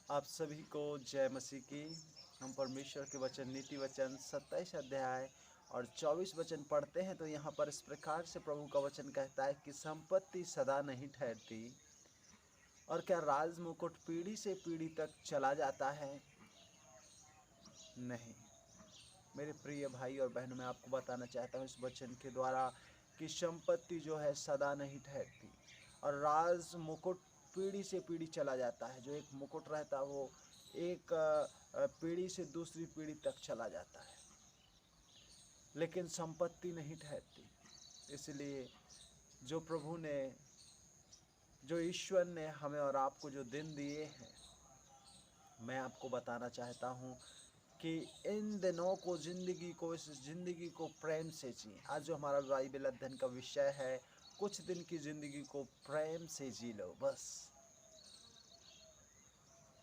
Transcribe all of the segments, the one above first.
आप सभी को जय मसीह की। हम परमेश्वर के वचन नीति वचन 27 अध्याय और 24 वचन पढ़ते हैं तो यहाँ पर इस प्रकार से प्रभु का वचन कहता है कि संपत्ति सदा नहीं ठहरती और क्या राज मुकुट पीढ़ी से पीढ़ी तक चला जाता है। नहीं मेरे प्रिय भाई और बहनों, मैं आपको बताना चाहता हूँ इस वचन के द्वारा कि संपत्ति जो है सदा नहीं ठहरती और राज मुकुट पीढ़ी से पीढ़ी चला जाता है। जो एक मुकुट रहता है वो एक पीढ़ी से दूसरी पीढ़ी तक चला जाता है, लेकिन संपत्ति नहीं ठहरती। इसलिए जो प्रभु ने, जो ईश्वर ने हमें और आपको जो दिन दिए हैं, मैं आपको बताना चाहता हूँ कि इन दिनों को, ज़िंदगी को, इस ज़िंदगी को प्रेम से जिए। आज जो हमारा बाइबल अध्ययन का विषय है, कुछ दिन की ज़िंदगी को प्रेम से जी लो बस।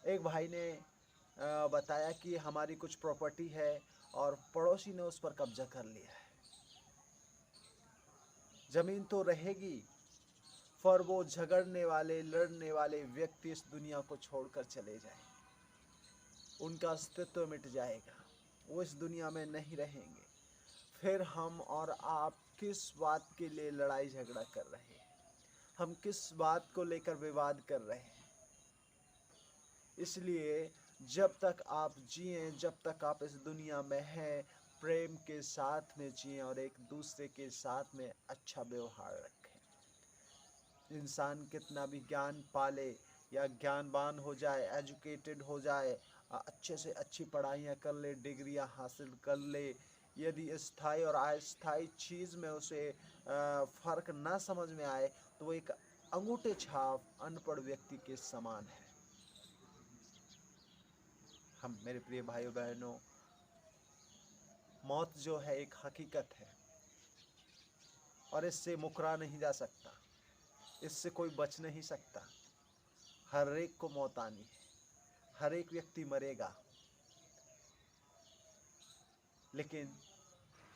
एक भाई ने बताया कि हमारी कुछ प्रॉपर्टी है और पड़ोसी ने उस पर कब्जा कर लिया है। ज़मीन तो रहेगी, पर वो झगड़ने वाले, लड़ने वाले व्यक्ति इस दुनिया को छोड़कर चले जाएं, उनका अस्तित्व मिट जाएगा, वो इस दुनिया में नहीं रहेंगे। फिर हम और आप किस बात के लिए लड़ाई झगड़ा कर रहे हैं? हम किस बात को लेकर विवाद कर रहे हैं? इसलिए जब तक आप जिए, जब तक आप इस दुनिया में हैं, प्रेम के साथ में जिए और एक दूसरे के साथ में अच्छा व्यवहार रखें। इंसान कितना भी ज्ञान पाले या ज्ञानवान हो जाए, एजुकेटेड हो जाए, अच्छे से अच्छी पढ़ाइयाँ कर ले, डिग्रियाँ हासिल कर ले, यदि स्थायी और अस्थायी चीज़ में उसे फ़र्क ना समझ में आए तो वो एक अंगूठे छाप अनपढ़ व्यक्ति के समान है। हम, मेरे प्रिय भाइयों बहनों, मौत जो है एक हकीकत है और इससे मुकरा नहीं जा सकता, इससे कोई बच नहीं सकता। हर एक को मौत आनी है, हर एक व्यक्ति मरेगा। लेकिन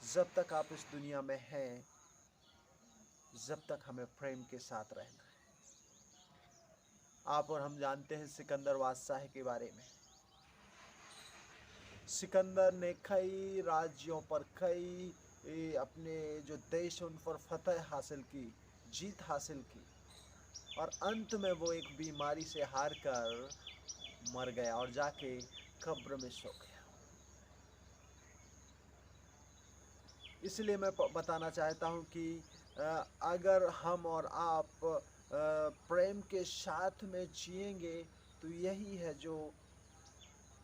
जब तक आप इस दुनिया में हैं, जब तक हमें प्रेम के साथ रहना है। आप और हम जानते हैं सिकंदर बादशाह के बारे में। सिकंदर ने कई राज्यों पर, कई अपने जो देश उन पर फतह हासिल की, जीत हासिल की, और अंत में वो एक बीमारी से हार कर मर गया और जाके कब्र में सो गया। इसलिए मैं बताना चाहता हूँ कि अगर हम और आप प्रेम के साथ में जिएंगे तो यही है जो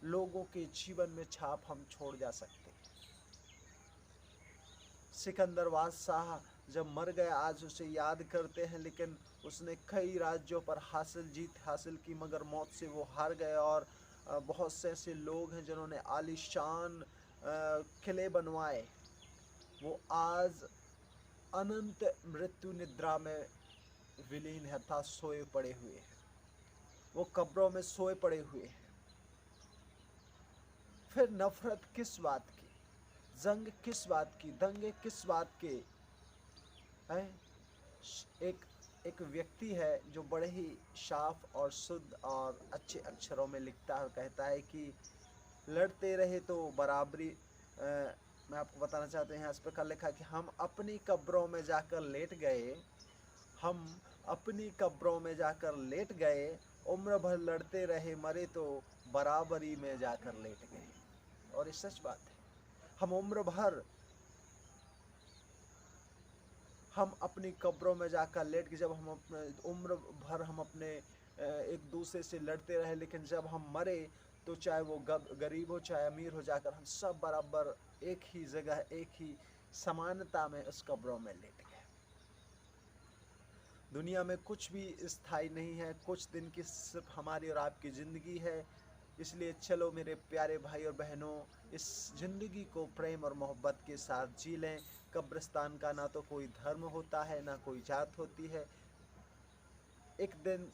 लोगों के जीवन में छाप हम छोड़ जा सकते हैं। सिकंदर बादशाह जब मर गया, आज उसे याद करते हैं, लेकिन उसने कई राज्यों पर जीत हासिल की, मगर मौत से वो हार गए। और बहुत से ऐसे लोग हैं जिन्होंने आलीशान किले बनवाए, वो आज अनंत मृत्यु निद्रा में विलीन है, अर्थात सोए पड़े हुए हैं। वो कब्रों में सोए पड़े हुए हैं। फिर नफरत किस बात की, जंग किस बात की, दंगे किस बात के हैं? एक व्यक्ति है जो बड़े ही साफ और शुद्ध और अच्छे अक्षरों में लिखता है और कहता है कि लड़ते रहे तो बराबरी। मैं आपको बताना चाहते हैं, इस प्रकार लिखा कि हम अपनी कब्रों में जाकर लेट गए, हम अपनी कब्रों में जाकर लेट गए, उम्र भर लड़ते रहे, मरे तो बराबरी में जाकर लेट गए। और ये सच बात है। हम अपनी कब्रों में जाकर लेट गए, जब हम अपने उम्र भर हम अपने एक दूसरे से लड़ते रहे, लेकिन जब हम मरे तो चाहे वो गरीब हो चाहे अमीर हो, जाकर हम सब बराबर एक ही जगह, एक ही समानता में उस कब्रों में लेट गए। दुनिया में कुछ भी स्थायी नहीं है, कुछ दिन की सिर्फ हमारी और आपकी ज़िंदगी है। इसलिए चलो मेरे प्यारे भाई और बहनों, इस ज़िंदगी को प्रेम और मोहब्बत के साथ जी लें। कब्रिस्तान का ना तो कोई धर्म होता है, ना कोई जात होती है। एक दिन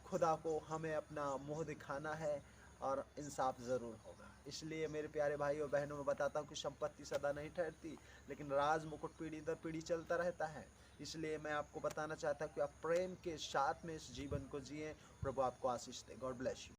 खुदा को हमें अपना मुँह दिखाना है और इंसाफ ज़रूर होगा। इसलिए मेरे प्यारे भाई और बहनों, मैं बताता हूँ कि संपत्ति सदा नहीं ठहरती, लेकिन राज मुकुट पीढ़ी दर पीढ़ी चलता रहता है। इसलिए मैं आपको बताना चाहता हूँ कि आप प्रेम के साथ में इस जीवन को जिएं। प्रभु आपको आशीष दे। God bless you.